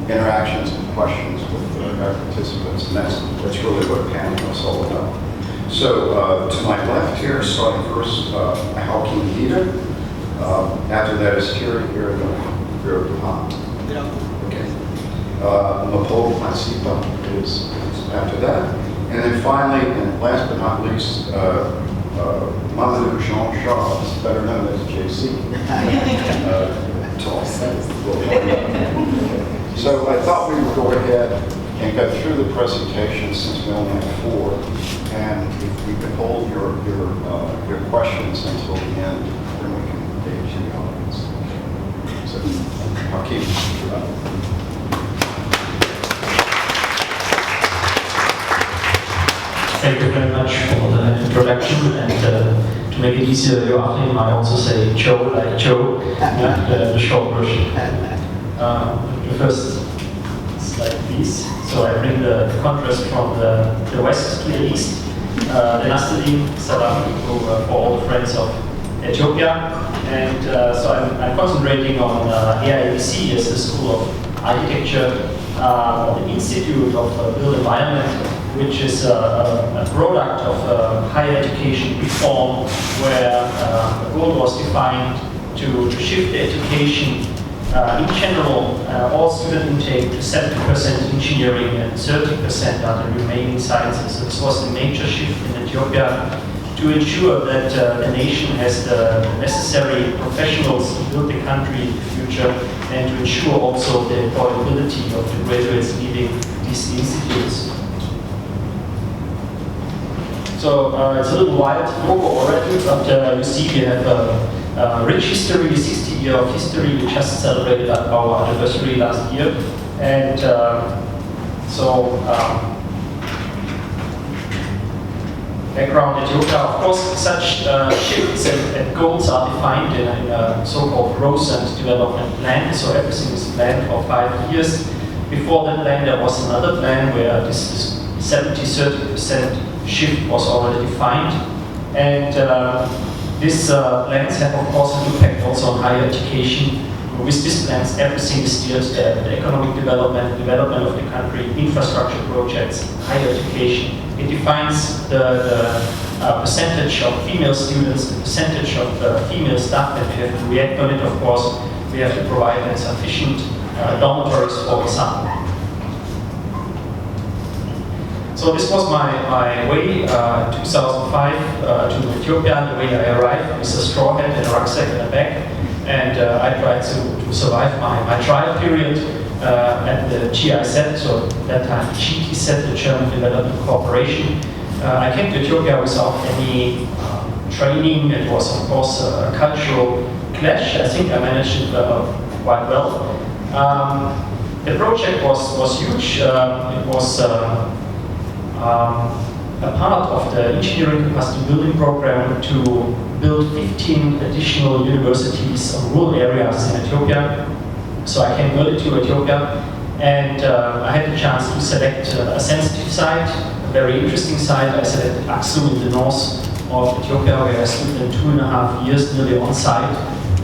interactions and questions with our participants, and that's really what panel is all about. So to my left here, starting first, Joachim Addo. After that is Thierry here in the Okay. Mpho Matsipa is after that. And then finally, and last but not least, Mamadou Jean-Charles, better known as JC. So I thought we would go ahead and go through the presentation since we only have 4, and if we could hold your questions until the end, then we can engage the audience. So, Joachim. Thank you very much for the introduction, and to make it easier, Joachim, I also say Joe, like Joe, the short version. The first slide, please. So I bring the contrast from the west to the east. The Nastadine Salam for all the friends of Ethiopia, and so I'm concentrating on EiABC as the School of Architecture, the Institute of Built Environment, which is a product of higher education reform, where the goal was defined to shift the education in general, all student intake to 70% engineering and 30% are the remaining sciences. So this was a major shift in Ethiopia to ensure that the nation has the necessary professionals to build the country in the future, and to ensure also the employability of the graduates leaving these institutes. So it's a little wild logo already, but you see we have a rich history, 60 years of history. We just celebrated our anniversary last year. And background Ethiopia, of course, such shifts and goals are defined in a so-called growth and development plan. So everything is planned for 5 years. Before that plan, there was another plan where this 70-30% shift was already defined, and these plans have of course an impact also on higher education. With these plans, everything is steered the economic development of the country, infrastructure projects, higher education. It defines the percentage of female students, the percentage of female staff that we have to react on it. Of course, we have to provide sufficient dormitories, for example. So this was my way, 2005 to Ethiopia. The way I arrived with a straw hat and a rucksack and a bag, and I tried to survive my trial period at the GIZ, so at that time GTZ, the German Development Corporation. I came to Ethiopia without any training. It was of course a cultural clash. I think I managed it quite well. The project was huge. It was a part of the engineering capacity building program to build 15 additional universities in rural areas in Ethiopia. So I came early to Ethiopia, and I had the chance to select a sensitive site, a very interesting site. I selected Aksum in the north of Ethiopia, where I stood in 2.5 years nearly on site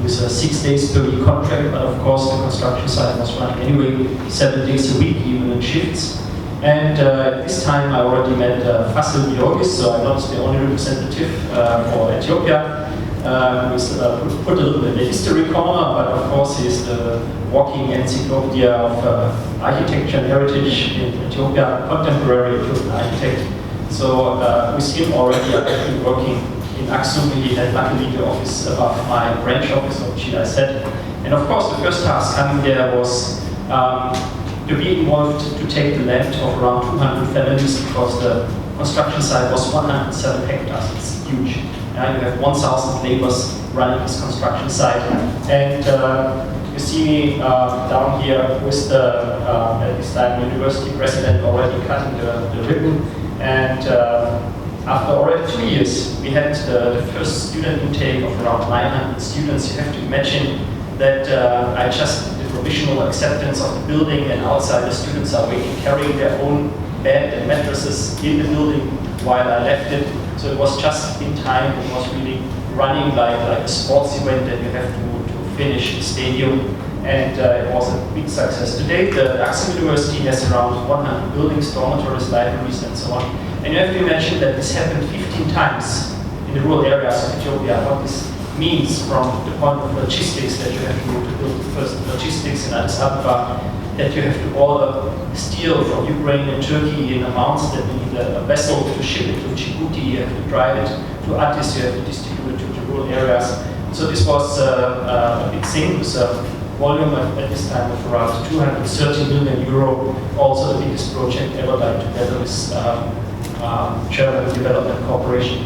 with a 6 days per week contract, but of course the construction site was running anyway 7 days a week, even in shifts. And this time I already met Fasil Biogis, so I'm not the only representative for Ethiopia. Who's put a little bit in the history corner, but of course he's the walking encyclopedia of architecture and heritage in Ethiopia, contemporary Ethiopian architect. So with him already I've been working in Aksum. He had luckily the office above my branch office of GIZ. And of course the first task coming there was to be involved to take the land of around 200 families, because the construction site was 107 hectares. It's huge. You have 1,000 laborers running this construction site. And you see me down here with the, at this time, university president already cutting the ribbon. And after already 2 years, we had the first student intake of around 900 students. You have to imagine that I just did provisional acceptance of the building, and outside the students are waiting, carrying their own bed and mattresses in the building while I left it. So it was just in time. It was really running like a sports event that you have to finish the stadium. and it was a big success. Today, the Dakar University has around 100 buildings, dormitories, libraries, and so on. And you have to imagine that this happened 15 times in the rural areas of Ethiopia. What this means from the point of logistics, that you have to build the first logistics in Addis Ababa, that you have to order steel from Ukraine and Turkey in amounts that you need a vessel to ship it to Djibouti, you have to drive it to Addis, you have to distribute it to the rural areas. So this was a big thing. It was a volume at this time of around 230 million euro, also the biggest project ever done together with German Development Corporation.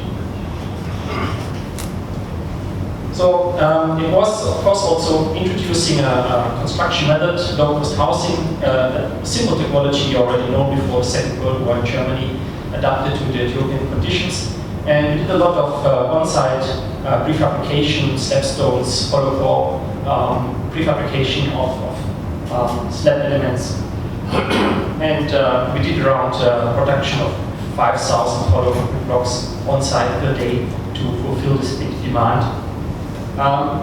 So it was, of course, also introducing a construction method, low-cost housing, a simple technology already known before the Second World War in Germany, adapted to the Ethiopian conditions. And we did a lot of on-site prefabrication, slabstones, hollow core, prefabrication of slab elements. And we did around production of 5,000 hollow concrete blocks on-site per day to fulfill this big demand.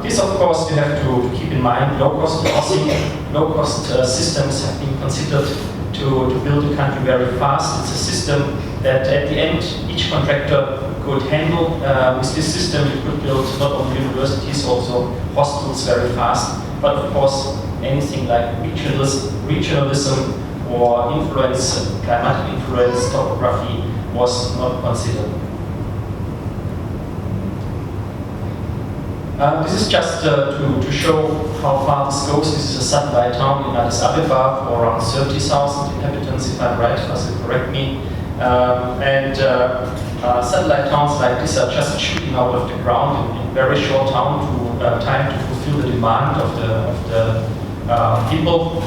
This, of course, you have to keep in mind. Low-cost housing, low-cost systems have been considered to build the country very fast. It's a system that, at the end, each contractor could handle. With this system, you could build not only universities, also hospitals very fast. But of course, anything like regionalism or influence, climatic influence, topography was not considered. This is just to show how far this goes. This is a satellite town in Addis Ababa for around 30,000 inhabitants, if I'm right, Fasil, correct me. Satellite towns like this are just shooting out of the ground in very short time to fulfill the demand of the people.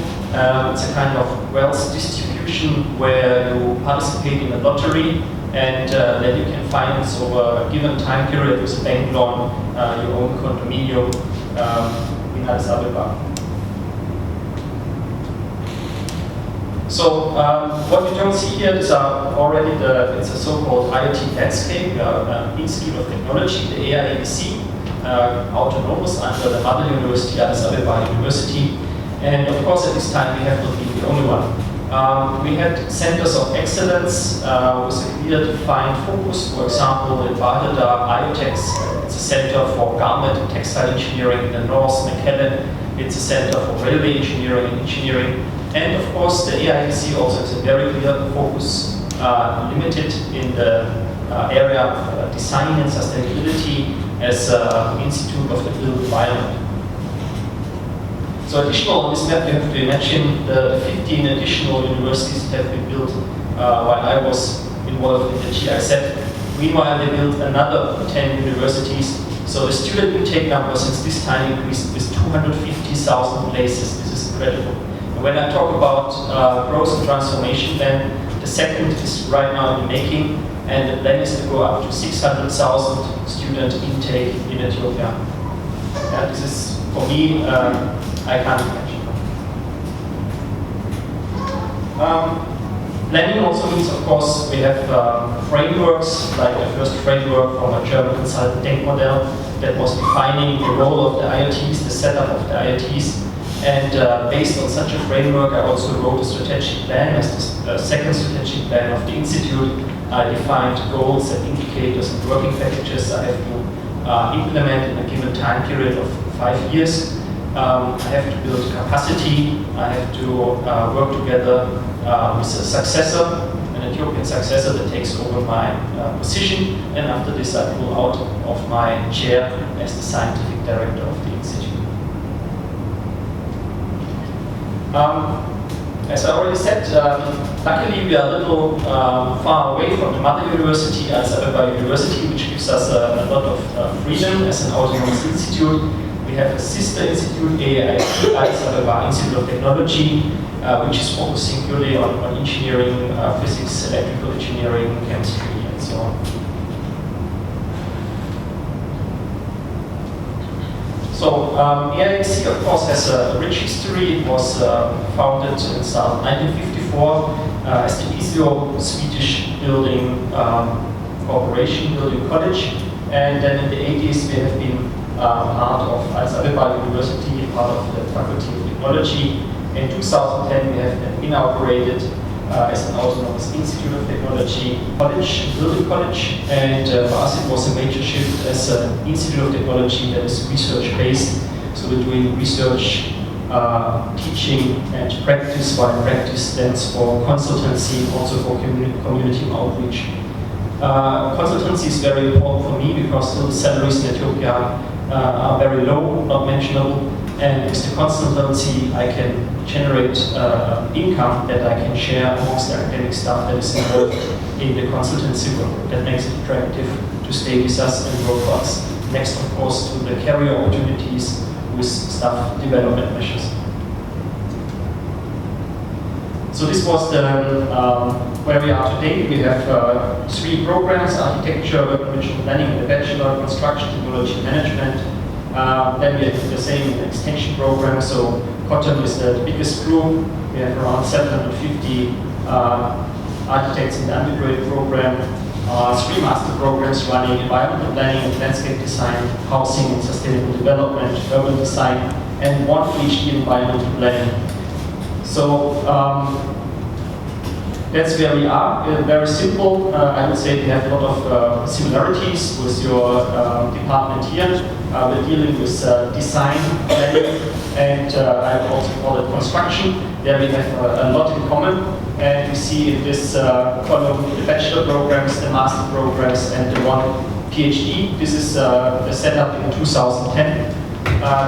It's a kind of wealth distribution where you participate in a lottery, and then you can finance over a given time period with a bank loan your own condominium in Addis Ababa. So what you don't see here is already it's a so-called IoT landscape, Institute of Technology, the EiABC, autonomous under the mother university, Addis Ababa University. And of course, at this time, we have not been the only one. We had centers of excellence with a clear defined focus. For example, in Bahada, IoTex, it's a center for garment and textile engineering. In the north, McKellen, it's a center for railway engineering. And of course, the EiABC also has a very clear focus, limited in the area of design and sustainability as an institute of the built environment. So additional on this map, you have to imagine the 15 additional universities that have been built while I was involved in the GIZ. Meanwhile, they built another 10 universities. So the student intake number since this time increased with 250,000 places. This is incredible. And when I talk about growth and transformation plan, the second is right now in the making, and the plan is to go up to 600,000 student intake in Ethiopia. This is, for me, I can't imagine. Planning also means, of course, we have frameworks, like the first framework from a German consultant Denk model that was defining the role of the IoTs, the setup of the IoTs. And based on such a framework, I also wrote a strategic plan as the second strategic plan of the Institute. I defined goals and indicators and working packages I have to implement in a given time period of 5 years. I have to build capacity. I have to work together with a successor, an Ethiopian successor that takes over my position. And after this, I pull out of my chair as the scientific director of the institute. As I already said, luckily we are a little far away from the mother university, Addis Ababa University, which gives us a lot of freedom as an autonomous institute. We have a sister institute, EiABC, Addis Ababa Institute of Technology, which is focusing purely on engineering, physics, electrical engineering, chemistry, and so on. So EiABC, of course, has a rich history. It was founded in 1954 as the Swedish building corporation, building college. And then in the 80s, we have been part of Addis Ababa University part of the Faculty of Technology. In 2010, we have been inaugurated as an autonomous Institute of Technology college, building college, and for us it was a major shift as an Institute of Technology that is research-based. So we're doing research, teaching, and practice, while practice stands for consultancy, also for community outreach. Consultancy is very important for me because still the salaries in Ethiopia are very low, not mentionable. And with the consultancy, I can generate income that I can share amongst the academic staff that is involved in the consultancy work. That makes it attractive to stay with us and work for us. Next, of course, to the career opportunities with staff development measures. So this was the where we are today. We have 3 programs: architecture, urban regional planning, and the bachelor, construction technology management. Then we have the same extension program. So Cotton is the biggest group. We have around 750 architects in the undergraduate program. 3 master programs running: environmental planning and landscape design, housing and sustainable development, urban design, and 1 PhD in environmental planning. So that's where we are. Very simple. I would say we have a lot of similarities with your department here. We're dealing with design, planning, and I would also call it construction. There we have a lot in common. And you see in this column the bachelor programs, the master programs, and the 1 PhD. This is the setup in 2010.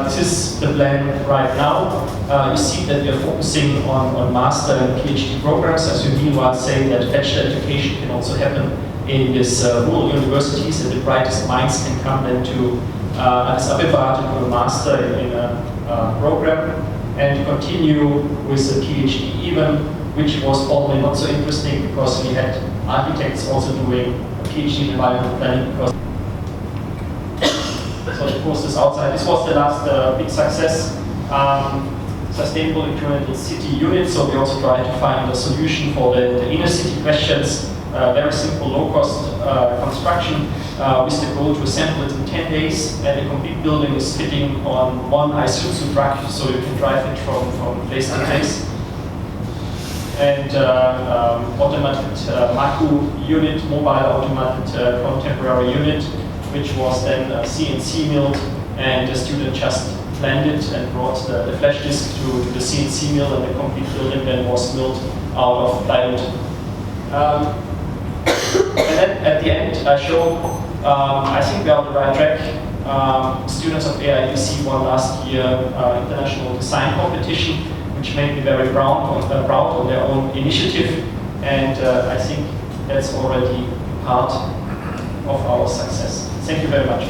This is the plan right now. You see that we are focusing on master and PhD programs, as you meanwhile say that bachelor education can also happen in these rural universities, and the brightest minds can come then to Addis Ababa to do a master in a program and continue with a PhD even, which was probably not so interesting because we had architects also doing a PhD in environmental planning. Because so the course is outside. This was the last big success. Sustainable incremental city unit. So we also try to find a solution for the inner city questions. Very simple, low-cost construction with the goal to assemble it in 10 days. And the complete building is fitting on 1 Isuzu truck, so you can drive it from place to place. And automated MACU unit, mobile automated contemporary unit, which was then CNC milled, and the student just planned it and brought the flash disk to the CNC mill, and the complete building then was milled out of plywood. And then at the end, I show, I think we are on the right track. Students of EiABC won last year international design competition, which made me very proud on their own initiative, and I think that's already part of our success. Thank you very much.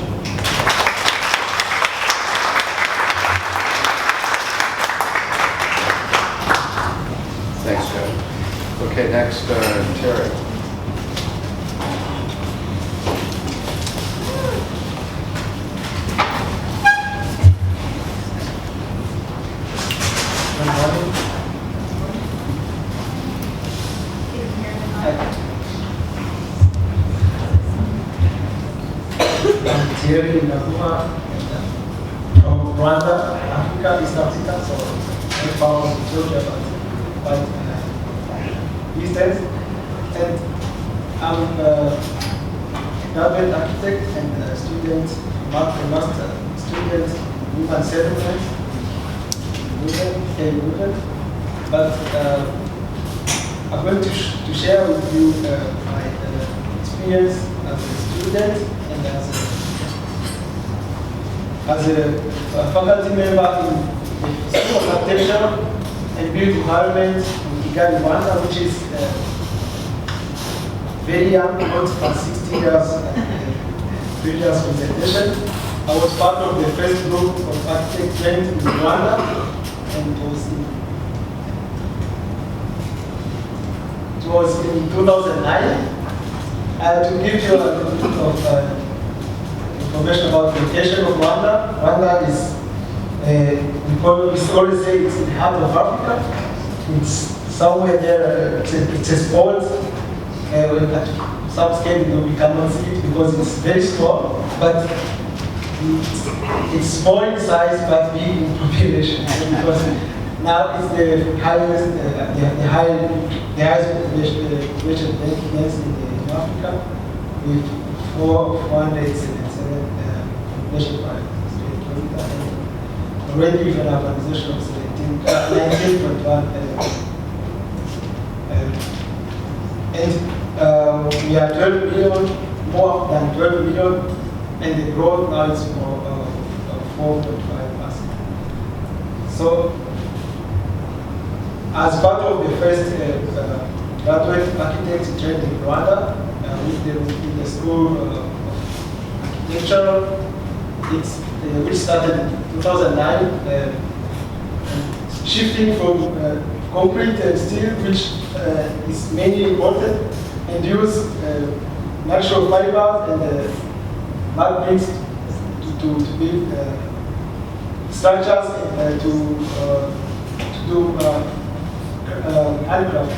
Thanks, Joe. Okay, next, Terry. Here in Nakuma, from Rwanda, Africa, East Africa, so I found Ethiopia, but Eastern. And I'm a graduate architect and student, master student, human settlement, women. But I'm going to share with you my experience as a student and as a faculty member in the School of Architecture and Built Environment in Kigali, Rwanda, which is very young, not for 60 years previous presentation. I was part of the first group of architects trained in Rwanda, and it was in 2009. To give you a little bit of information about the location of Rwanda. Rwanda is, we always say it's in the heart of Africa. It's somewhere there, it's a sport. At some scale we cannot see it because it's very small, but it's small in size but big in population because now it's the highest, the highest population density in Africa with 477 population by state kilometer and already with an urbanization of 19.1. And we are 12 million, more than 12 million, and the growth now is more 4.5%. So, as part of the first graduate architects trained in Rwanda, with the School of Architecture, which started in 2009, shifting from concrete and steel, which is mainly imported, and use natural fibers and mud bricks to build structures and to do handcraft.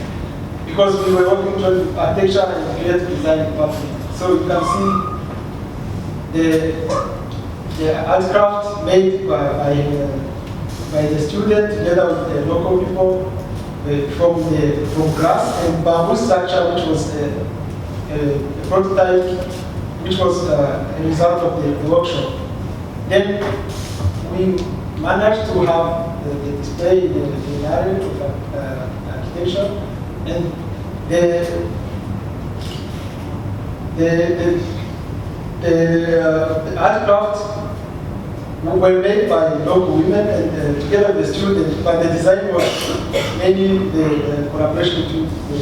Because we were working with architecture and creative design department. So you can see the handcraft made by the student together with the local people from grass and bamboo structure, which was a prototype, which was a result of the workshop. Then we managed to have the display in the area of architecture, and the handcraft were made by local women and together with the students, but the design was mainly the collaboration between the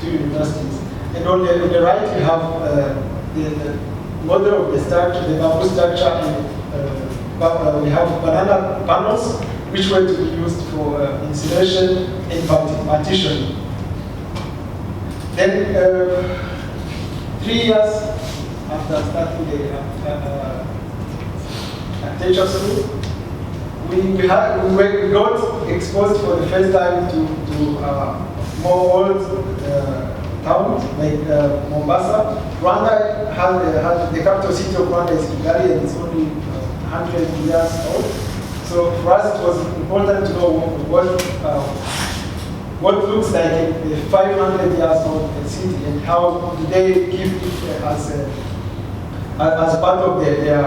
two universities. And on the right, we have the model of the structure, the bamboo structure, and we have banana panels, which were to be used for insulation and partition. Then, 3 years after starting the architecture school, we got exposed for the first time to more old towns like Mombasa. Rwanda has the capital city of Rwanda is Kigali, and it's only 100 years old. So for us, it was important to know what looks like a 500 years old city and how do they keep it as part of their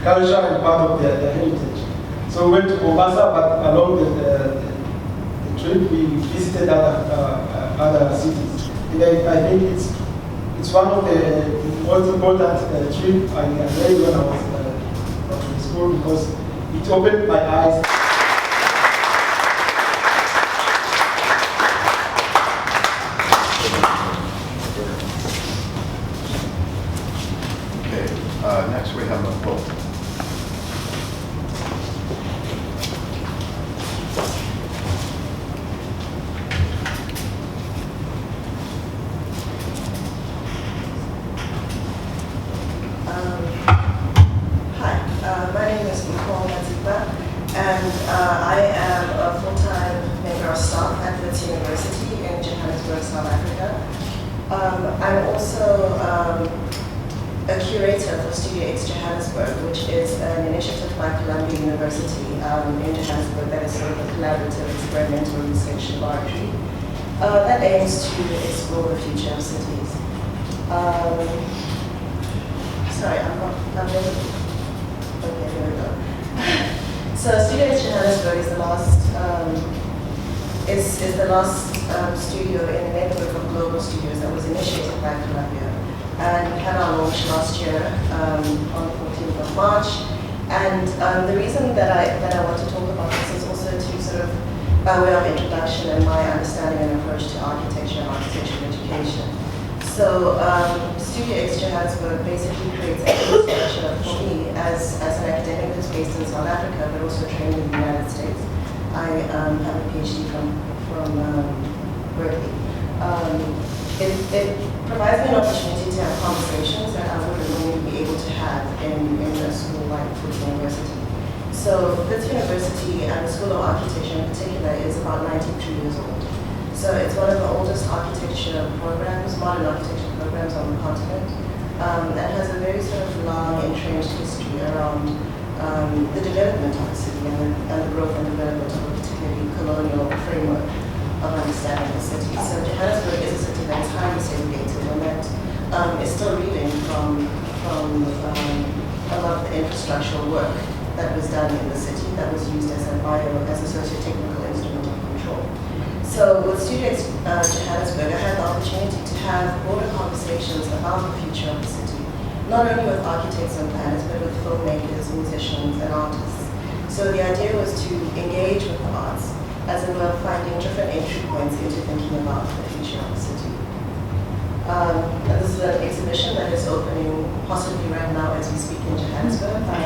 culture and part of their heritage. So we went to Mombasa, but along the trip we visited other cities. And I think it's one of the most important trips I made when I was in school because it opened my eyes. Okay, next we have Mpho. Hi, my name is Mpho Matsipa, and I am a full-time member of staff at Wits University in Johannesburg, South Africa. I'm also a curator for Studio X Johannesburg, which is an initiative by Columbia University in Johannesburg that is sort of a collaborative experimental research laboratory that aims to explore the future of cities. Sorry, I'm really, okay, here we go. So Studio X Johannesburg is the last studio in the network of global studios that was initiated by Columbia. And we had our launch last year on the 14th of March. And the reason that I want to talk about this is also to sort of, by way of introduction and my understanding and approach to architecture and architectural education. So Studio X Johannesburg basically creates a structure for me as an academic who's based in South Africa, but also trained in the United States. I have a PhD from Berkeley. It provides me an opportunity to have conversations that I wouldn't normally be able to have in a school like Wits University. So Wits University and the School of Architecture in particular is about 93 years old. So it's one of the oldest architecture programs, modern architecture programs on the continent. and has a very sort of long entrenched history around the development of the city and the growth and development of a particularly colonial framework of understanding the city. So Johannesburg is a city that is highly segregated and that is still reeling from a lot of the infrastructural work that was done in the city that was used as a socio-technical instrument of control. So with Studio Johannesburg, I had the opportunity to have broader conversations about the future of the city, not only with architects and planners, but with filmmakers, musicians, and artists. So the idea was to engage with the arts as a way of finding different entry points into thinking about the future of the city. And this is an exhibition that is opening possibly right now as we speak in Johannesburg by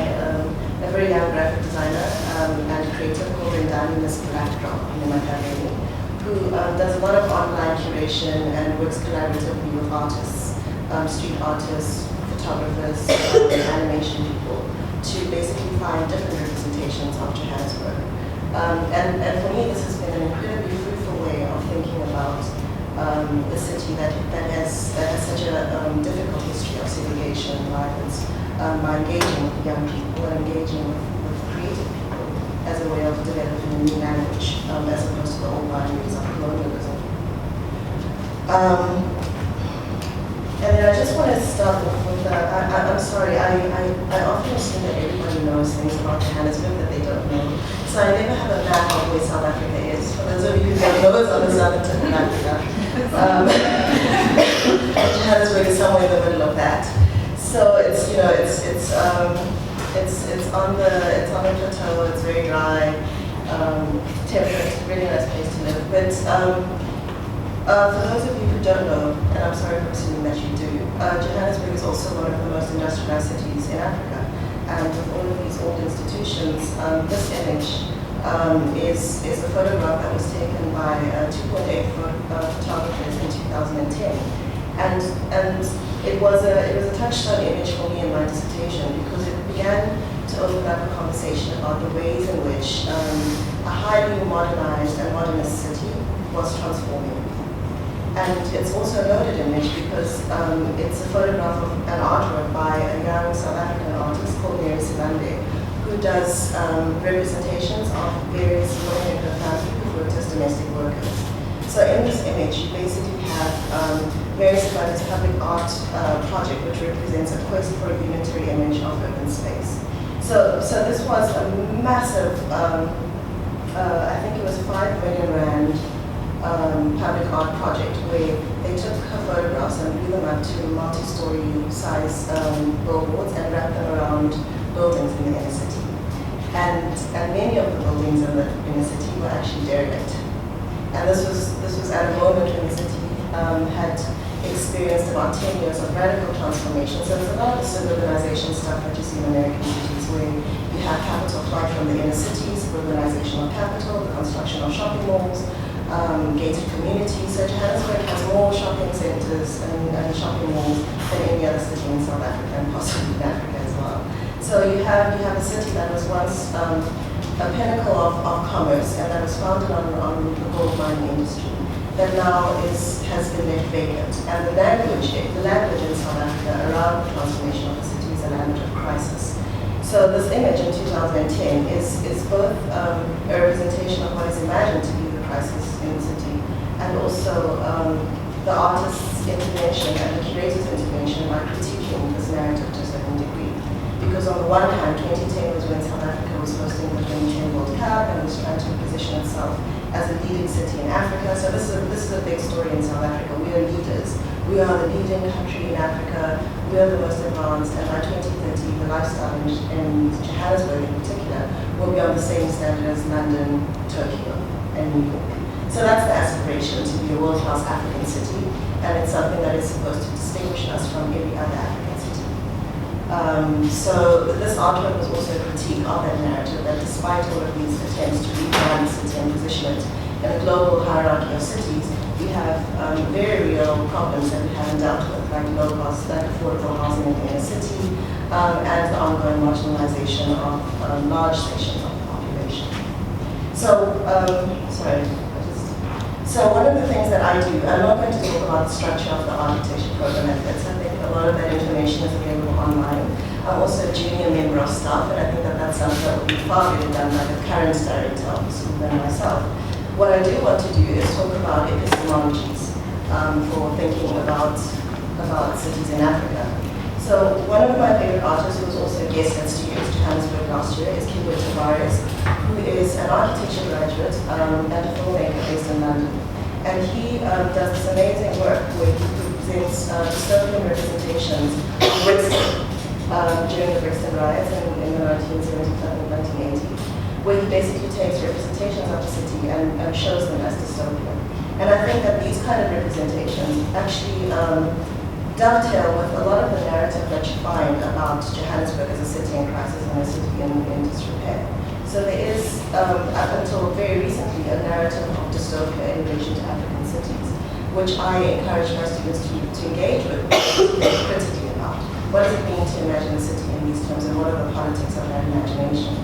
a very young graphic designer and creator called Brenda Chalfin, who does a lot of online curation and works collaboratively with artists, street artists, photographers, animation people, to basically find different representations of Johannesburg. And for me, this has been an incredibly fruitful way of thinking about the city that has such a difficult history of segregation and violence, by engaging with young people and engaging with creative people as a way of developing a new language, as opposed to the old binaries of colonialism. And then I just want to start with, I'm sorry, I often assume that everybody knows things about Johannesburg that they don't know. So I never have a map of where South Africa is. For those of you who don't know, it's on the southern tip of Africa. Johannesburg is somewhere in the middle of that. So it's, you know, it's on the plateau. It's very dry, temperate, really nice place to live. But for those of you who don't know, and I'm sorry for assuming that you do, Johannesburg is also one of the most industrialized cities in Africa. And with all of these old institutions, this image is a photograph that was taken by 2.8 photographers in 2010. And it was a touchstone image for me in my dissertation because it began to open up a conversation about the ways in which a highly modernized and modernist city was transforming. And it's also a noted image because it's a photograph of an artwork by a young South African artist called who does representations of various women in her family who worked as domestic workers. So in this image, you basically have Mary Sibande's public art project, which represents a quest for a unitary image of urban space. So this was a massive, I think it was 5 million rand public art project where they took her photographs and blew them up to multi-story size billboards and wrapped them around buildings in the inner city. And many of the buildings in the inner city were actually derelict. And this was at a moment when the city had experienced about 10 years of radical transformation. So it's a lot of the suburbanization stuff that you see in American cities where you have capital flight from the inner cities, urbanization of capital, the construction of shopping malls, gated communities. So Johannesburg has more shopping centers and shopping malls than any other city in South Africa and possibly in Africa as well. So you have a city that was once a pinnacle of commerce and that was founded on the gold mining industry that now has been left vacant. And the language in South Africa around the transformation of the city is a language of crisis. So this image in 2010 is both a representation of what is imagined to be the crisis in the city and also the artist's intervention and the curator's intervention by critiquing this narrative to a certain degree. Because on the one hand, 2010 was when South Africa was hosting the 2010 World Cup and was trying to position itself as a leading city in Africa. So this is a big story in South Africa. We are leaders. We are the leading country in Africa. We are the most advanced. And by 2030, the lifestyle in Johannesburg in particular will be on the same standard as London, Tokyo, and New York. So that's the aspiration, to be a world-class African city. And it's something that is supposed to distinguish us from every other African city. So this artwork was also a critique of that narrative, that despite all of these attempts to rebrand the city and position it in a global hierarchy of cities, we have very real problems that we haven't dealt with, like low cost, like affordable housing in the inner city, and the ongoing marginalization of large sections of the population. So, So one of the things that I do, I'm not going to talk about the structure of the architecture program methods. I think a lot of that information is available online. I'm also a junior member of staff, and I think that that's something that would be far better done by the current director of the school than myself. What I do want to do is talk about epistemologies for thinking about cities in Africa. So one of my favorite artists who was also a guest at Studios Johannesburg last year is Kibo Tavares, who is an architecture graduate and a filmmaker based in London. And he does this amazing work where he presents dystopian representations of Brixton during the Brixton riots in the 1970s and 1980s, where he basically takes representations of the city and shows them as dystopian. And I think that these kind of representations actually dovetail with a lot of the narrative that you find about Johannesburg as a city in crisis and a city in disrepair. So there is, up until very recently, a narrative of dystopia in relation to African cities, which I encourage my students to engage with, to think critically about. What does it mean to imagine a city in these terms, and what are the politics of that imagination?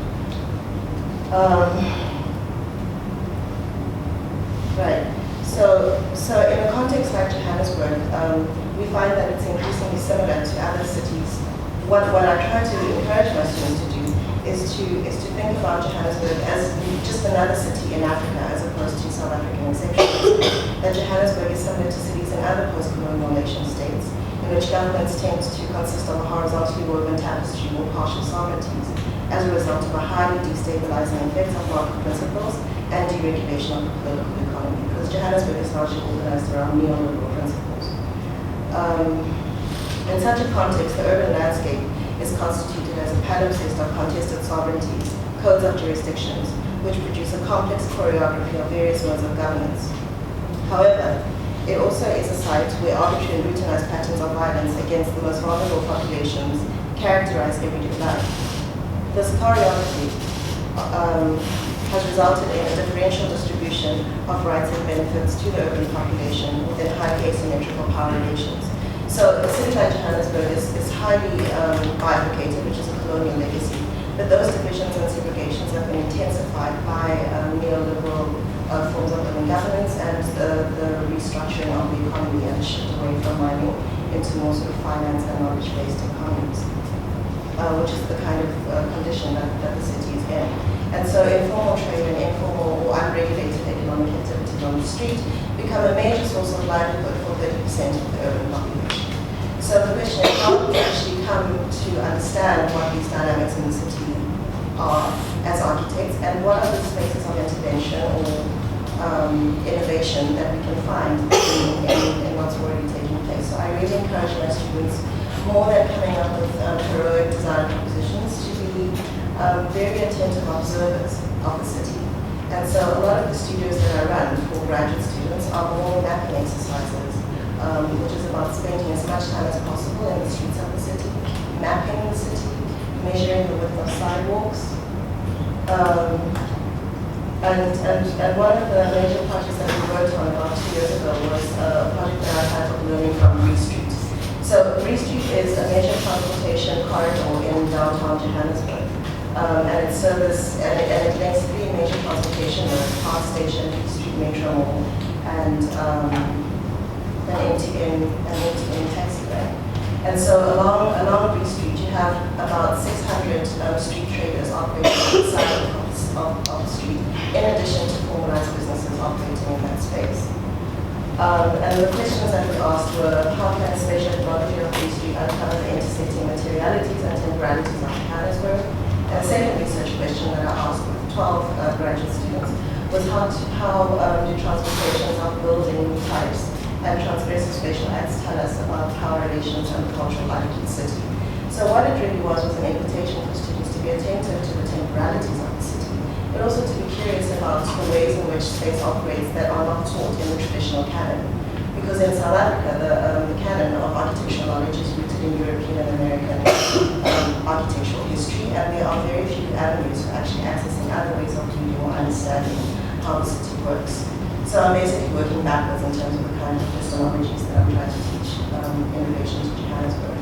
Right. So in a context like Johannesburg, we find that it's increasingly similar to other cities. What I try to encourage my students to do is to think about Johannesburg as just another city in Africa as opposed to South African exceptions. That Johannesburg is similar to cities in other post-colonial nation states, in which governments tend to consist of a horizontally woven tapestry or partial sovereignties as a result of a highly destabilizing effects of market principles and deregulation of the political economy, because Johannesburg is largely organized around neoliberal principles. In such a context, the urban landscape is constituted as a palimpsest of contested sovereignties, codes of jurisdictions, which produce a complex choreography of various modes of governance. However, it also is a site where arbitrary and routinized patterns of violence against the most vulnerable populations characterize everyday life. This choreography has resulted in a differential distribution of rights and benefits to the urban population within highly asymmetrical power relations. So a city like Johannesburg is highly bifurcated, which is a colonial legacy, but those divisions and segregations have been intensified by neoliberal forms of urban governance and the restructuring of the economy and shift away from mining into more sort of finance and knowledge-based economies, which is the kind of condition that the city is in. And so informal trade and informal or unregulated economic activities on the street become a major source of livelihood for 30% of the urban population. So the question is, how do we actually come to understand what these dynamics in the city are as architects, and what are the spaces of intervention or innovation that we can find in what's already taking place? So I really encourage my students, more than coming up with heroic design propositions, to be very attentive observers of the city. And so a lot of the studios that I run for graduate students are more mapping exercises, which is about spending as much time as possible in the streets of the city, mapping the city, measuring the width of sidewalks. And one of the major projects that we worked on about 2 years ago was a project that I titled Learning from Bree Street. So Bree Street is a major transportation corridor in downtown Johannesburg. And it links 3 major transportation roads: Park Station, Bree Street Metro Mall, and an MTN taxiway. And so along Bree Street, you have about 600 street traders operating on the side of the street, in addition to formalized businesses operating in that space. And the questions that we asked were, how can a spatial geography of Bree Street uncover the intersecting materialities and temporalities of Johannesburg? And the second research question that I asked with 12 graduate students was how do transportations of building types and transgressive spatial acts tell us about power relations and the cultural life of the city. So what it really was an invitation for students to be attentive to the temporalities of the city, but also to be curious about the ways in which space operates that are not taught in the traditional canon. Because in South Africa, the canon of architectural knowledge is rooted in European and American architectural history, and there are very few avenues for actually accessing other ways of viewing or understanding how the city works. So I'm basically working backwards in terms of the kind of epistemologies that I'm trying to teach in relation to Johannesburg.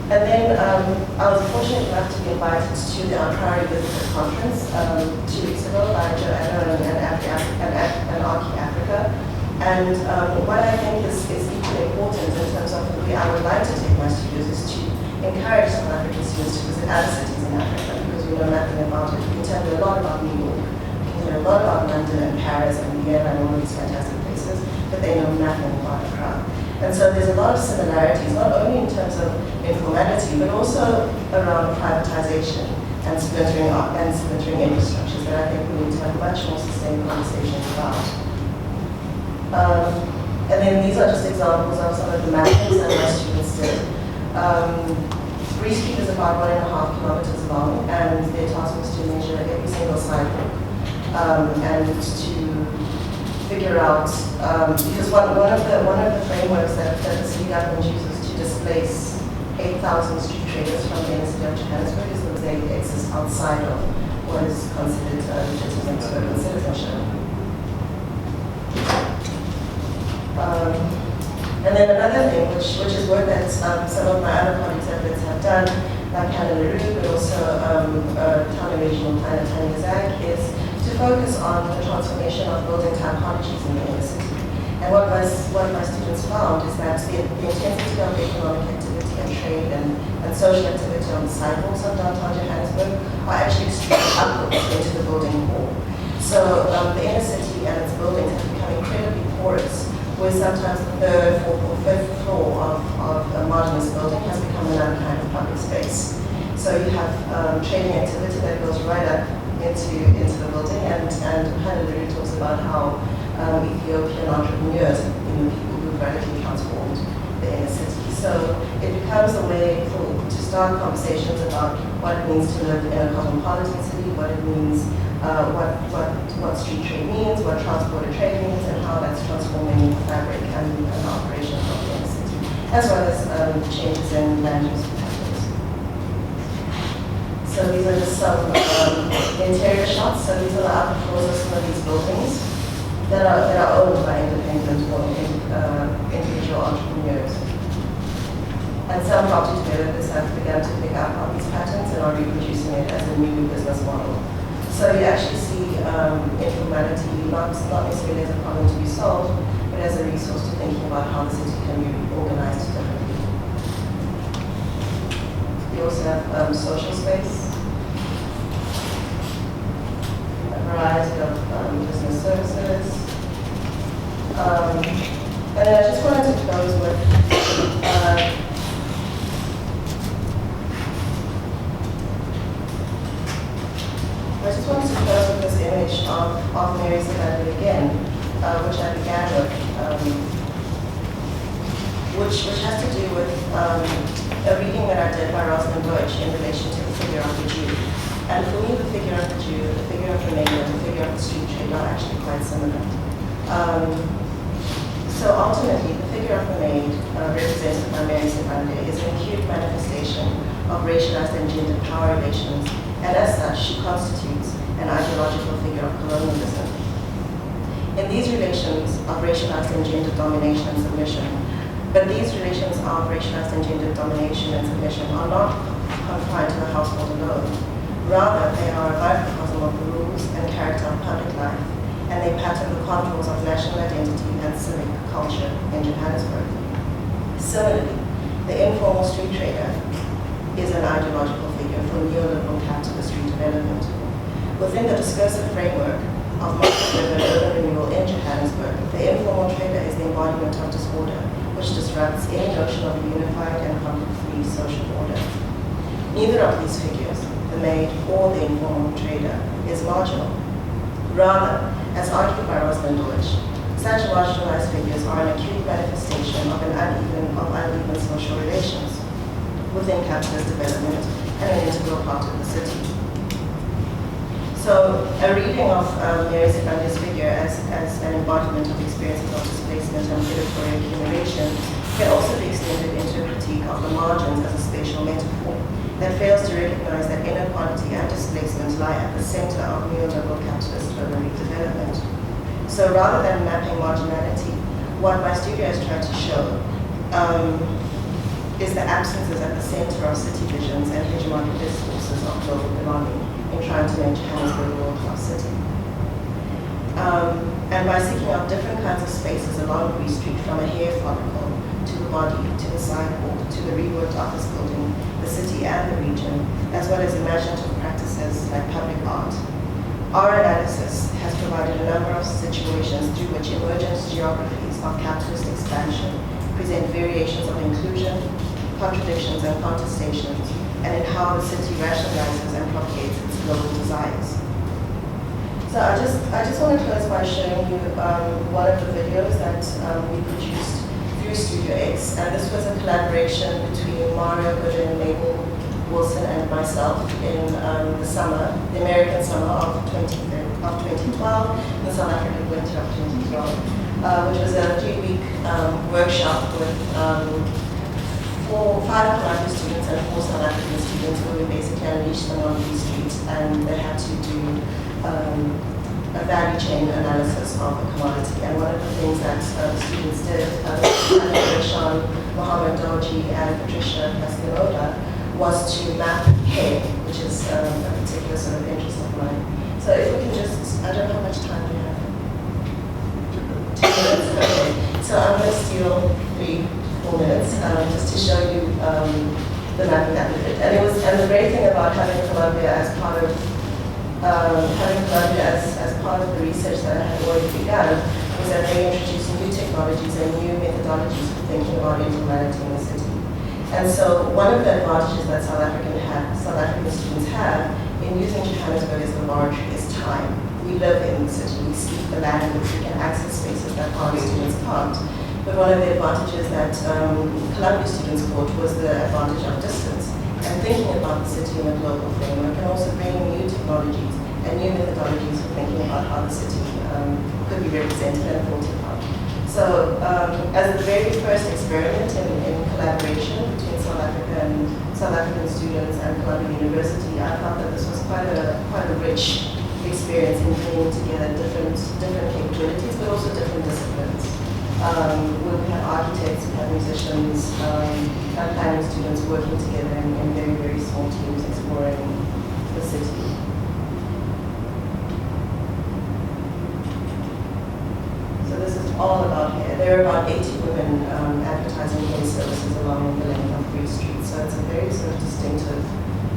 And then I was fortunate enough to be invited to the Priority Visitor Conference 2 weeks ago by Joe Addo and And what I think is equally important in terms of the way I would like to take my studios is to encourage South African students to visit other cities in Africa, because we know nothing about it. We can tell you a lot about New York, we can tell you a lot about London and Paris and Vienna and all these fantastic places, but they know nothing about Accra. And so there's a lot of similarities, not only in terms of informality, but also around privatization and splintering up and splintering infrastructures that I think we need to have much more sustained conversations about. And then these are just examples of some of the mappings that my students did. Free Street is about 1.5 kilometers long, and their task was to measure every single sidewalk and to figure out, because one of the frameworks that the city government uses to displace 8,000 street traders from the inner city of Johannesburg is that they exist outside of what is considered legitimate urban citizenship. And then another thing, which is work that some of my other colleagues have done, like Hannah LaRue, but also Town and Regional Planner Tanya Zag, is to focus on the transformation of building typologies in the inner city. And what my students found is that the intensity of economic activity and trade and social activity on the sidewalks of downtown Johannesburg are actually extremely upwards into the building core. So the inner city and its buildings have become incredibly porous, where sometimes the third, fourth, or fifth floor of a modernist building has become another kind of public space. So you have trading activity that goes right up into the building, and Hannah LaRue talks about how Ethiopian entrepreneurs have been the people who radically transformed the inner city. So it becomes a way to start conversations about what it means to live in a cosmopolitan city, what it means, what street trade means, what transport trade means, and how that's transforming the fabric and the operations of the inner city, as well as changes in land use patterns. So these are just some interior shots. So these are the upper floors of some of these buildings that are owned by independent or individual entrepreneurs. And some property developers have begun to pick up on these patterns and are reproducing it as a new business model. So you actually see informality not necessarily as a problem to be solved, but as a resource to thinking about how the city can be organized differently. We also have social space, a variety of business services. And then I just wanted to close with I just wanted to close with this image of Mary Zimbabwe again, which I began with, which has to do with a reading that I did by Rosalind Deutsch in relation to the figure of the Jew. And for me, the figure of the Jew, the figure of the maid, and the figure of the street trade are actually quite similar. So ultimately, the figure of the maid, represented by Mary Zimbabwe, is an acute manifestation of racialized and gendered power relations, and as such, she constitutes an ideological figure of colonialism. In these relations of racialized and gendered domination and submission, but these relations of racialized and gendered domination and submission are not confined to the household alone. Rather, they are a microcosm of the rules and character of public life, and they pattern the contours of national identity and civic culture in Johannesburg. Similarly, the informal street trader is an ideological figure for neoliberal capitalist redevelopment. Within the discursive framework of market-driven urban renewal in Johannesburg, the informal trader is the embodiment of disorder, which disrupts any notion of a unified and conflict-free social order. Neither of these figures, the maid or the informal trader, is marginal. Rather, as argued by Rosalind Deutsch, such marginalized figures are an acute manifestation of uneven social relations within capitalist development and an integral part of the city. So a reading of Mary Zimbabwe's figure as an embodiment of experiences of displacement and predatory accumulation can also be extended into a critique of the margins as a spatial metaphor that fails to recognize that inequality and displacement lie at the center of neoliberal capitalist urban redevelopment. So rather than mapping marginality, what my studio has tried to show is the absences at the center of city visions and hegemonic discourses of global belonging in trying to make Johannesburg a world-class city. And by seeking out different kinds of spaces along Bree Street, from a hair follicle to the body, to the sidewalk, to the reworked office building, the city and the region, as well as imaginative practices like public art. Our analysis has provided a number of situations through which emergent geographies of capitalist expansion present variations of inclusion, contradictions and contestations, and in how the city rationalizes and propagates its global desires. So I just want to close by showing you one of the videos that we produced through Studio X, and this was a collaboration between Mario, Gwendolen M, Wilson, and myself in the summer, the American summer of 2012, the South African winter of 2012, which was a 3-week workshop with 5 Columbia students and 4 South African students, where we basically unleashed them on these streets, and they had to do a value chain analysis of a commodity. And one of the things that the students did, Sean, Mohammed Doji, and Patricia Cascanoda, was to map hair, which is a particular sort of interest of mine. So if we can just, I don't know how much time we have. 2 minutes, okay. So I'm going to steal 3-4 minutes just to show you the mapping that we did. And the great thing about having Columbia as part of the research that I had already begun was that they introduced new technologies and new methodologies for thinking about informality in the city. And so one of the advantages that South African students have in using Johannesburg as a laboratory is time. We live in the city, we speak the language, we can access spaces that foreign students can't. But one of the advantages that Columbia students caught was the advantage of distance and thinking about the city in a global framework, and also bringing new technologies and new methodologies for thinking about how the city could be represented and thought about. So as the very first experiment in collaboration between South African students and Columbia University, I thought that this was quite a rich experience in bringing together different capabilities, but also different disciplines. Where we had architects, we had musicians, and planning students working together in very, very small teams exploring the city. So this is all about hair. There are about 80 women advertising hair services along the length of Bree Street. So it's a very sort of distinctive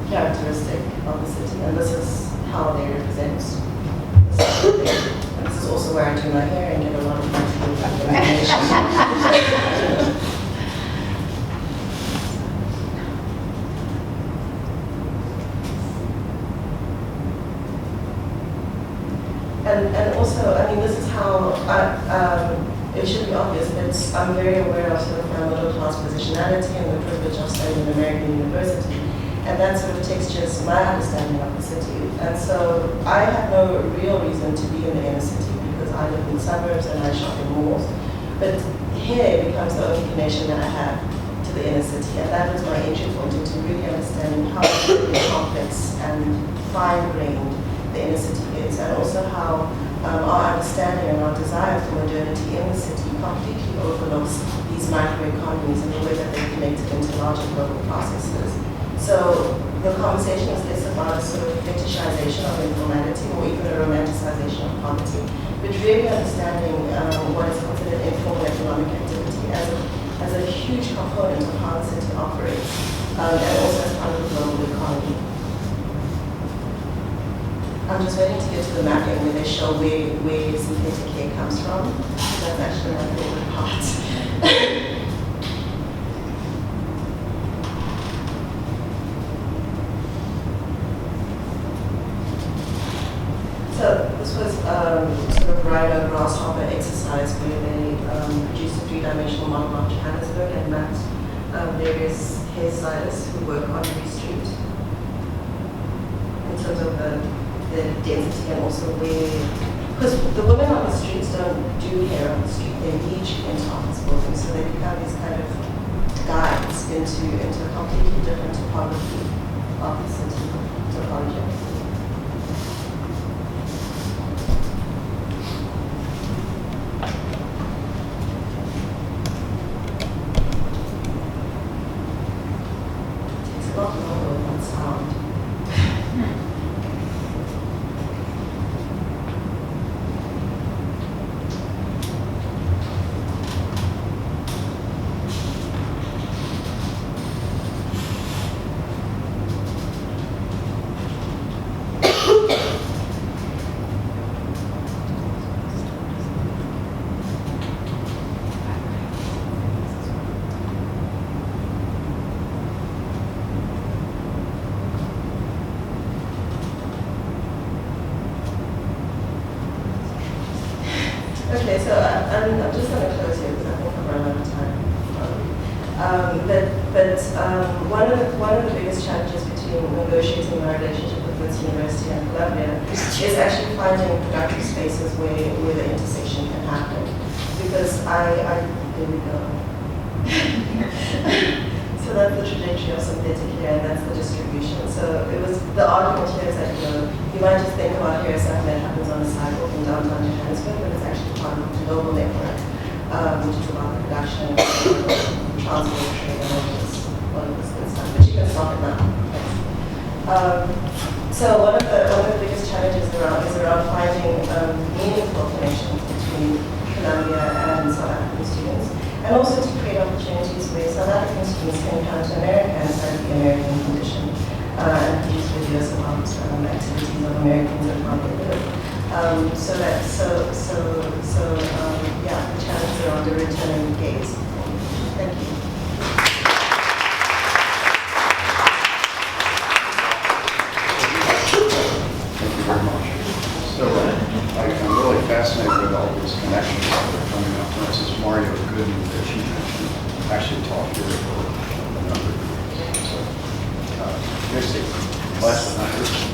characteristic of the city. And this is how they represent the city. And this is also where I do my hair and get a lot of information. And also, I mean, this is how it should be obvious, but I'm very aware of sort of my middle class positionality and the privilege of studying in American university. And that sort of textures my understanding of the city. And so I had no real reason to be in the inner city because I live in the suburbs and I shop in malls. But here becomes the only connection that I have to the inner city. And that was my entry point into really understanding how complex and fine-grained the inner city is, and also how our understanding and our desire for modernity in the city completely overlooks these microeconomies and the way that they're connected into larger global processes. So the conversation is less about a sort of fetishization of informality or even a romanticization of poverty, but really understanding what is considered informal economic activity as a huge component of how the city operates, and also as part of the global economy. I'm just waiting to get to the mapping where they show where synthetic hair comes from. That's actually my favorite part. So this was sort of rhino grasshopper exercise where they produced a 3-dimensional model of Johannesburg and mapped various hairstylists who work on Bree Street in terms of the density and also where, because the women on the streets don't do hair on the street, they lead you into office buildings, so they become these kind of guides into a completely different topography of the city, topology of the city. It takes a lot longer with that sound. Okay, so I'm just going to close here because I think I've run out of time. One of the biggest challenges between negotiating my relationship with Wits University and Columbia is actually finding productive spaces where the intersection can happen. Because there we go. So that's the trajectory of synthetic here, and that's the distribution. So it was the argument here is that you might just think about here as something that happens on the sidewalk in downtown Johannesburg, but it's actually part of a global network, which is about the production, transport, trade, and all of this good stuff. But you can stop it now. So one of the biggest challenges is around finding meaningful connections between Columbia and South African students, and also to create opportunities where South African students can come to America and study the American condition and produce videos about activities of Americans and how they live. Yeah, the challenge around the returning gaze. Thank you. Thank you very much. So I'm really fascinated with all these connections that are coming up. For instance, Mario Gooden, that she mentioned, actually taught here for a number of years. So, here's the last but not least.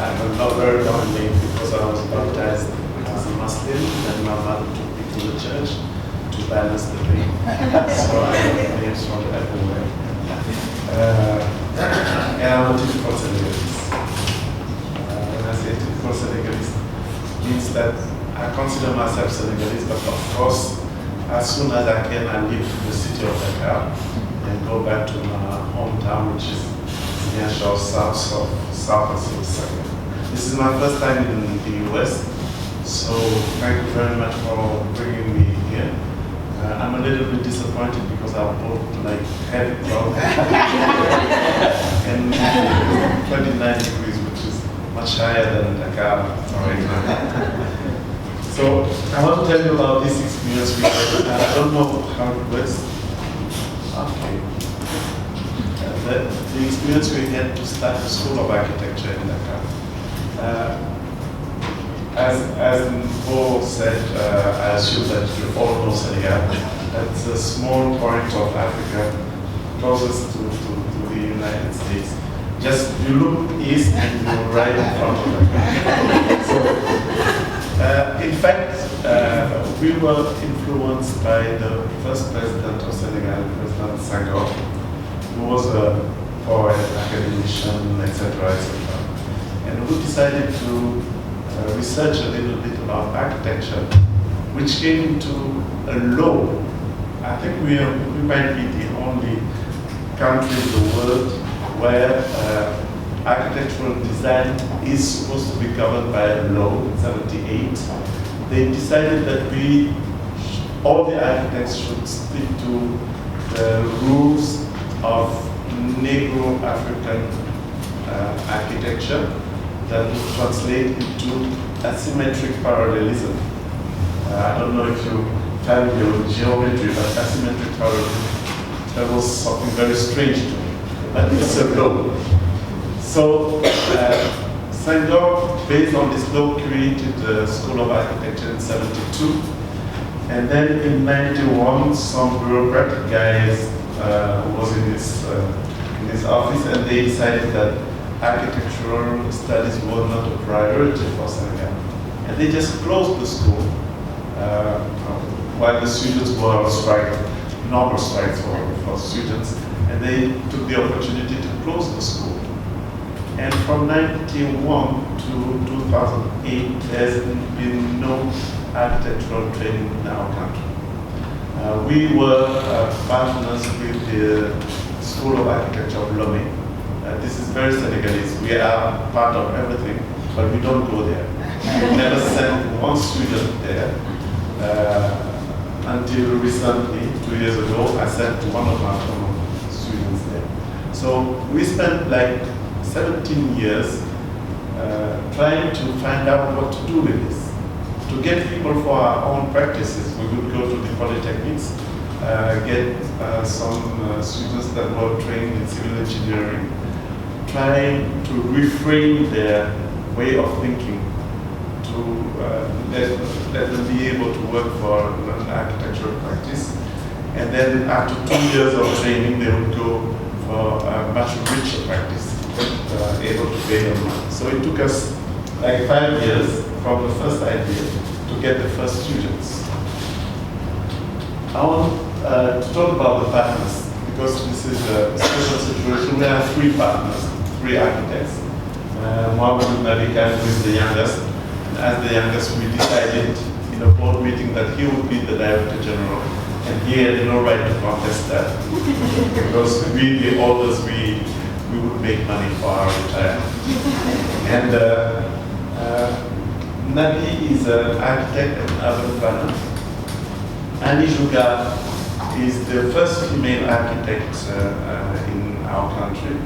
I'm a very long name because I was baptized as a Muslim, and my mother took me to the church to balance the thing. So I have names from everywhere. And I'm a typical Senegalese. When I say typical Senegalese, means that I consider myself Senegalese, but of course, as soon as I can, I leave the city of Dakar and go back to my hometown, which is near south of Senegal. This is my first time in the US, so thank you very much for bringing me here. I'm a little bit disappointed because I bought like heavy clothes and 29 degrees, which is much higher than Dakar right now. So I want to tell you about this experience we had. I don't know how it works. Okay. The experience we had to start the School of Architecture in Dakar. As Mpho said, I assume that you all know Senegal. That's a small point of Africa closest to the United States. Just you look east and you're right in front of Dakar. So, in fact, we were influenced by the first president of Senegal, President Senghor, who was a poet, academician, etc., etc. And we decided to research a little bit about architecture, which came into a law. I think we might be the only country in the world where architectural design is supposed to be governed by a law in 78. They decided that all the architects should stick to the rules of Negro-African architecture that would translate into asymmetric parallelism. I don't know if you're familiar with geometry, but asymmetric parallelism, that was something very strange to me, but it's a law. So Senghor, based on this law, created the School of Architecture in 72. And then in 91, some bureaucratic guys was in his office, and they decided that architectural studies were not a priority for Senegal. And they just closed the school while the students were on strike, normal strikes for students, and they took the opportunity to close the school. And from 91 to 2008, there's been no architectural training in our country. We were partners with the School of Architecture of Lomé. This is very Senegalese. We are part of everything, but we don't go there. We never sent one student there. Until recently, 2 years ago, I sent one of my former students there. So we spent like 17 years trying to find out what to do with this. To get people for our own practices, we would go to the polytechnics, get some students that were trained in civil engineering, trying to reframe their way of thinking, to let them be able to work for an architectural practice. And then after 2 years of training, they would go for a much richer practice, able to pay them money. So it took us like 5 years from the first idea to get the first students. I want to talk about the partners, because this is a special situation. We have 3 partners, 3 architects. Mohammed Nabikan, who is the youngest. And as the youngest, we decided in a board meeting that he would be the Director General. And he had no right to contest that. Because we, the oldest, we would make money for our retirement. And Nabi is an architect and urban planner. Annie Juga is the first female architect in our country.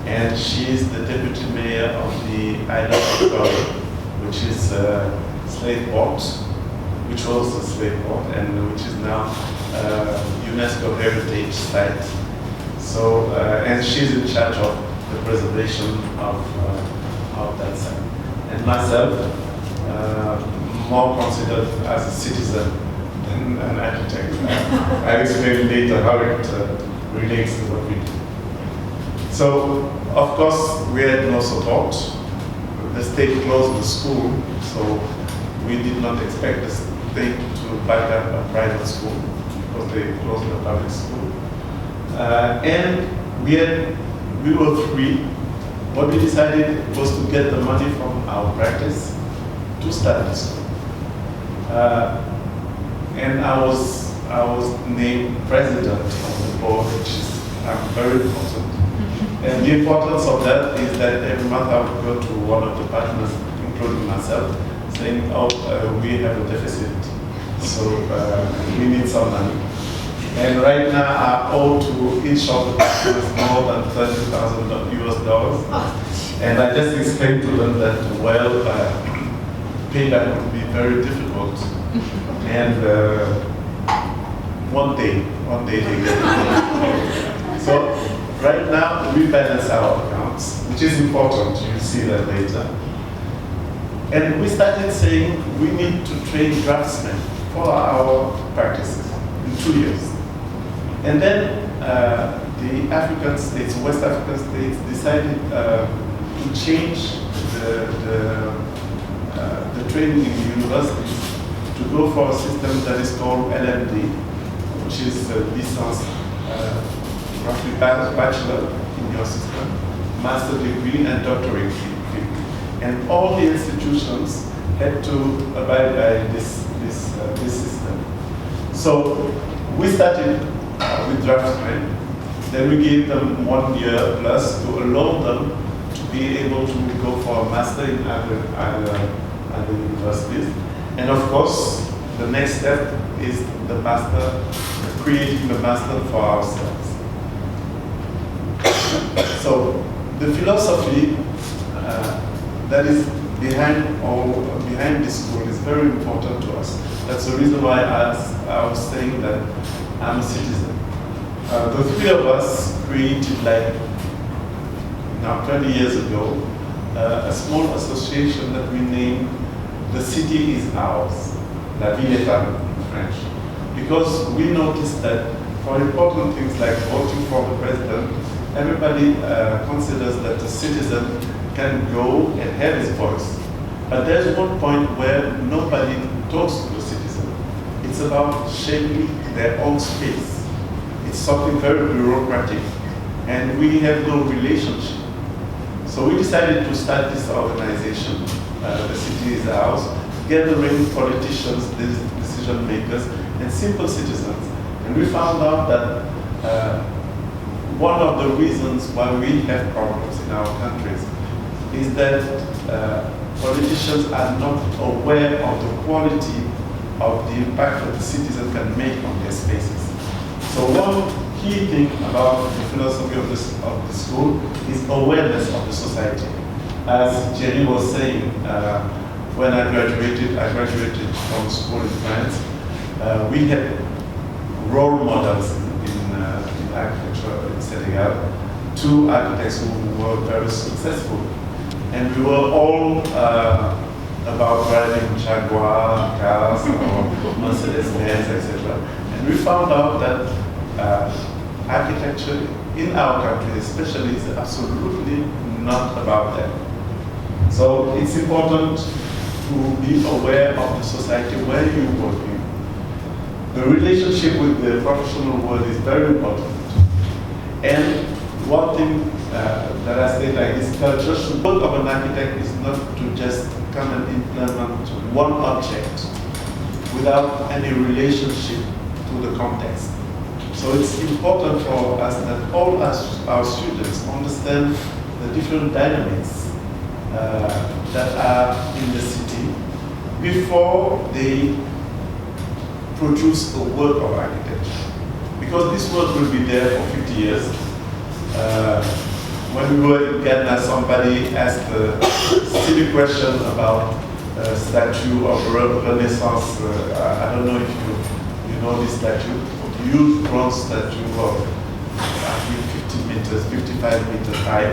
And she is the deputy mayor of the island of Cohen, which is slave port, which was a slave port, and which is now UNESCO heritage site. So, and she's in charge of the preservation of that site. And myself, more considered as a citizen than an architect. I'll explain later how it relates to what we do. So, of course, we had no support. The state closed the school, so we did not expect the state to back up a private school because they closed the public school. And we were 3. What we decided was to get the money from our practice to start the school. And I was named president of the board, which is very important. And the importance of that is that every month I would go to one of the partners, including myself, saying, oh, we have a deficit, so we need some money. And right now I owe to each of the partners more than $30,000 US. And I just explained to them that, well, payback would be very difficult. And one day they get it. So right now we balance our accounts, which is important. You'll see that later. And we started saying we need to train draftsmen for our practices in 2 years. And then the African states, West African states, decided to change the training in the universities to go for a system that is called LMD, which is licence, roughly bachelor in your system, master degree and doctorate degree. And all the institutions had to abide by this system. So we started with draftsmen, then we gave them 1 year plus to allow them to be able to go for a master in other universities. And of course, the next step is the master, creating the master for ourselves. So the philosophy that is behind this school is very important to us. That's the reason why I was saying that I'm a citizen. The 3 of us created, like now 20 years ago, a small association that we named The City is Ours, La Ville est à nous in French. Because we noticed that for important things like voting for the president, everybody considers that the citizen can go and have his voice. But there's one point where nobody talks to the citizen. It's about shaping their own space. It's something very bureaucratic, and we have no relationship. So we decided to start this organization, The City is Ours, gathering politicians, decision makers, and simple citizens. And we found out that one of the reasons why we have problems in our countries is that politicians are not aware of the quality of the impact that the citizen can make on their spaces. So one key thing about the philosophy of the school is awareness of the society. as Jenny was saying, when I graduated from school in France. We had role models in architecture in Senegal, 2 architects who were very successful. And we were all about driving Jaguar cars or Mercedes-Benz, etc. And we found out that architecture in our country especially is absolutely not about that. So it's important to be aware of the society where you're working. The relationship with the professional world is very important. And one thing that I say like this, the work of an architect is not to just come and implement one object without any relationship to the context. So it's important for us that all our students understand the different dynamics that are in the city before they produce a work of architecture. Because this work will be there for 50 years. When we were in Ghana, somebody asked a silly question about a statue of Renaissance. I don't know if you know this statue, a huge bronze statue of I think 50 meters, 55 meters high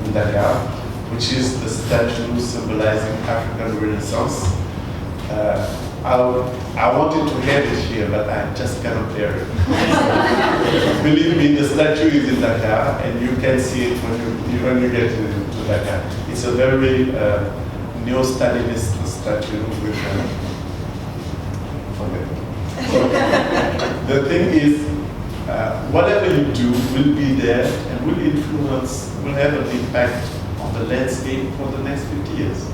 in Dakar, which is the statue symbolizing African Renaissance. I wanted to have it here, but I just cannot bear it. Believe me, the statue is in Dakar, and you can see it when you get to Dakar. It's a very neo-Stalinist statue with So the thing is, whatever you do will be there and will influence, will have an impact on the landscape for the next 50 years.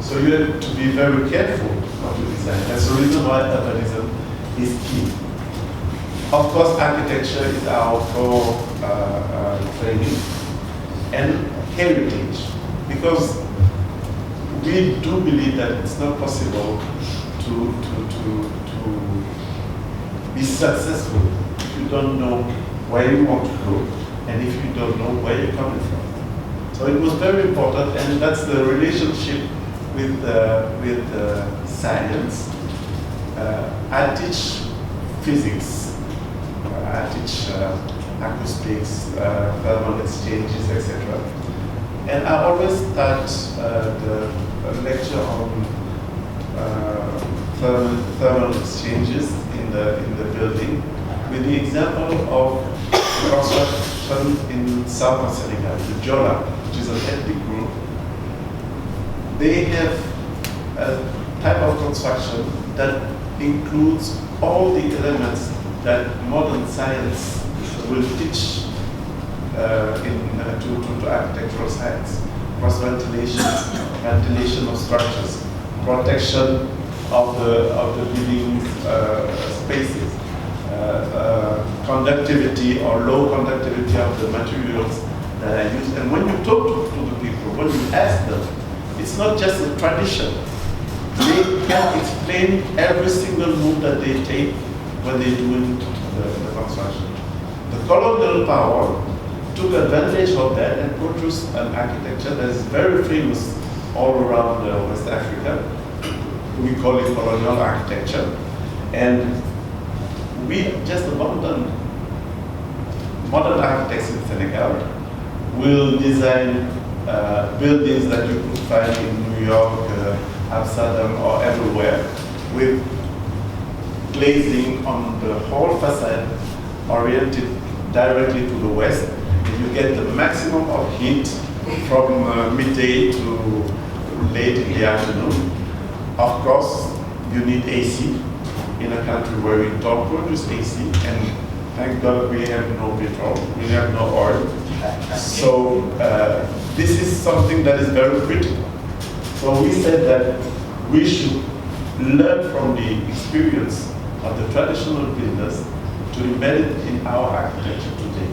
So you have to be very careful of the design. That's the reason why urbanism is key. Of course, architecture is our core training and heritage, because we do believe that it's not possible to be successful if you don't know where you want to go and if you don't know where you're coming from. So it was very important, and that's the relationship with science. I teach physics, I teach acoustics, thermal exchanges, etc. And I always start the lecture on thermal exchanges in the building with the example of the construction in southern Senegal, the Jola, which is an ethnic group. They have a type of construction that includes all the elements that modern science will teach to architectural science: cross ventilation, ventilation of structures, protection of the living spaces, conductivity or low conductivity of the materials that are used. And when you talk to the people, when you ask them, it's not just a tradition. They can explain every single move that they take when they do the construction. The colonial power took advantage of that and produced an architecture that is very famous all around West Africa. We call it colonial architecture. And we just abandoned. Modern architects in Senegal will design buildings that you could find in New York, Amsterdam, or everywhere, with glazing on the whole facade oriented directly to the west. And you get the maximum of heat from midday to late in the afternoon. Of course, you need AC in a country where we don't produce AC, and thank God we have no petrol, we have no oil. So this is something that is very critical. So we said that we should learn from the experience of the traditional builders to embed it in our architecture today.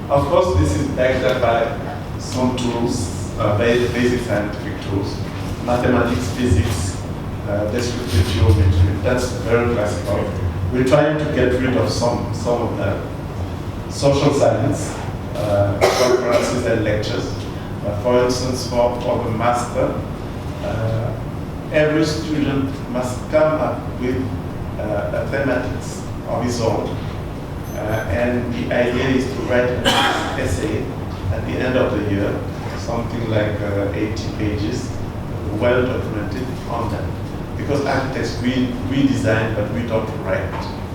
Of course, this is backed up by some tools, basic scientific tools, mathematics, physics, descriptive geometry. That's very classical. We're trying to get rid of some of them. Social science, conferences and lectures. For instance, for the master, every student must come up with a thematics of his own. And the idea is to write an essay at the end of the year, something like 80 pages, well documented on that. Because architects, we design, but we don't write,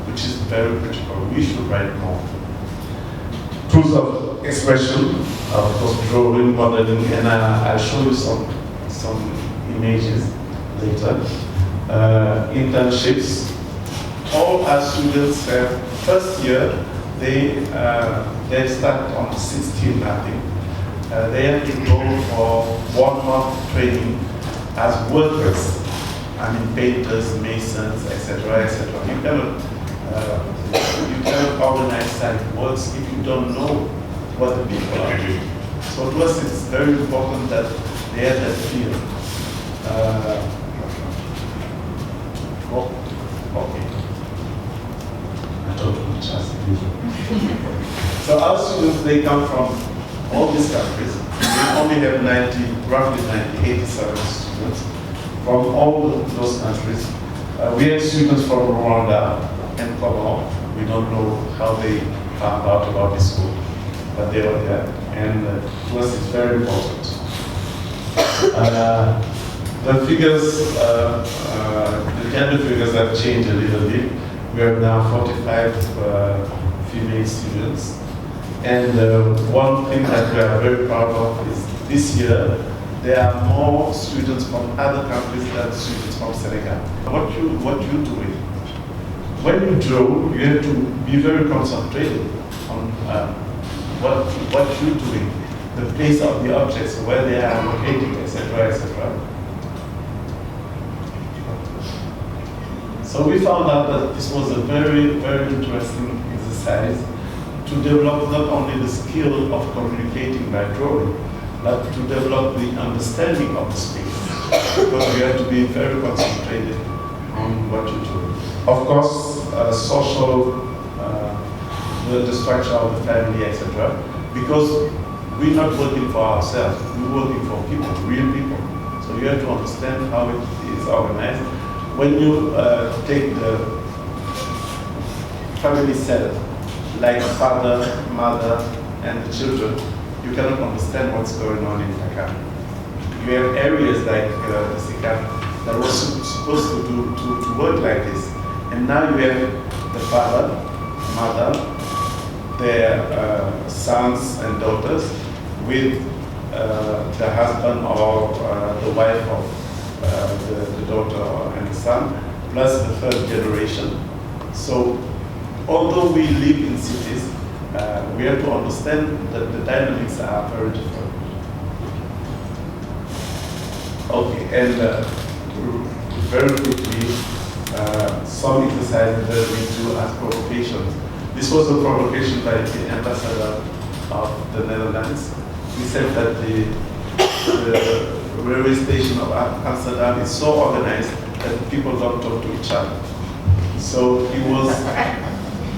which is very critical. We should write more. Tools of expression, of course, drawing, modeling, and I'll show you some images later. Internships. All our students have, first year, they start on 16, I think. They have to go for 1 month training as workers. I mean, painters, masons, etc., etc. You cannot organize site works if you don't know what the people are doing. So to us, it's very important that they have that feel. Okay. I don't just So our students, they come from all these countries. We only have roughly 87 students from all those countries. We have students from Rwanda and Congo. We don't know how they found out about this school, but they were there. And to us, it's very important. The figures, the gender figures have changed a little bit. We have now 45 female students. And one thing that we are very proud of is this year, there are more students from other countries than students from Senegal. What you doing? When you draw, you have to be very concentrated on what you're doing, the place of the objects, where they are located, etc., etc. So we found out that this was a very, very interesting exercise to develop not only the skill of communicating by drawing, but to develop the understanding of the space. Because you have to be very concentrated on what you do. Of course, social, the structure of the family, etc. Because we're not working for ourselves, we're working for people, real people. So you have to understand how it is organized. When you take the family setup, like father, mother, and the children, you cannot understand what's going on in Dakar. You have areas like the Sikap that was supposed to work like this. And now you have the father, mother, their sons and daughters with the husband or the wife of the daughter and the son, plus the third generation. So although we live in cities, we have to understand that the dynamics are very different. Okay, and very quickly, some exercises that we do as provocations. This was a provocation by the ambassador of the Netherlands. He said that the railway station of Amsterdam is so organized that people don't talk to each other. So he was,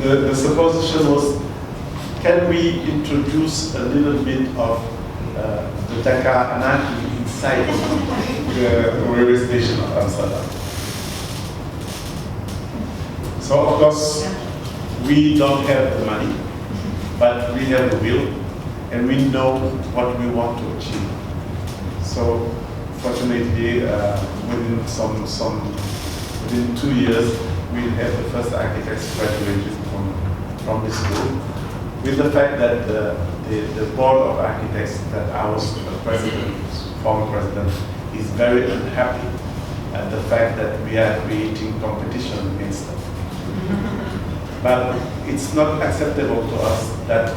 the supposition was, can we introduce a little bit of the Dakar anarchy inside the railway station of Amsterdam? So of course, we don't have the money, but we have the will, and we know what we want to achieve. So fortunately, within 2 years, we have the first architects graduated from the school. With the fact that the board of architects that I was president, former president, is very unhappy at the fact that we are creating competition against them. But it's not acceptable to us that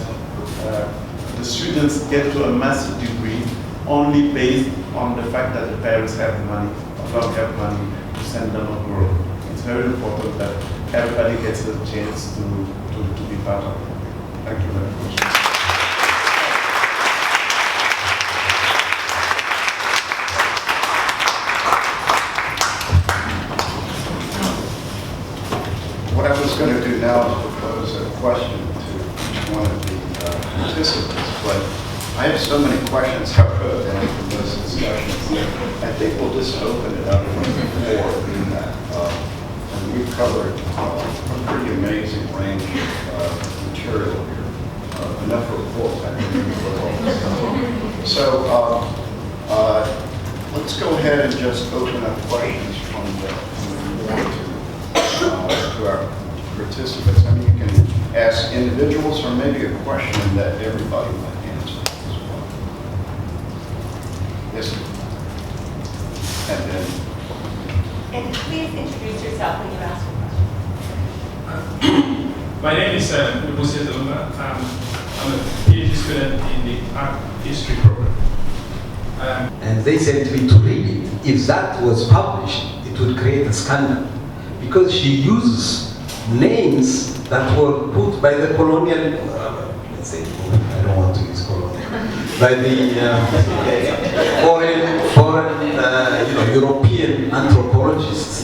the students get to a master's degree only based on the fact that the parents have money or don't have money to send them abroad. It's very important that everybody gets a chance to be part of it. Thank you very much. What I was going to do now is propose a question to each one of the participants, but I have so many questions, how could I from this discussion? I think we'll just open it up for in that. And we've covered a pretty amazing range of material here. Enough reports, I think, for all this. So let's go ahead and just open up questions from the floor to our participants. I mean, you can ask individuals or maybe a question that everybody might answer as well. Yes, sir. And then, And please introduce yourself when you ask a question. My name is Mpho Matsipa. I'm a PhD student in the art history program. And they sent me to read it. If that was published, it would create a scandal. Because she uses names that were put by the colonial, let's say, I don't want to use colonial, by the foreign European anthropologists.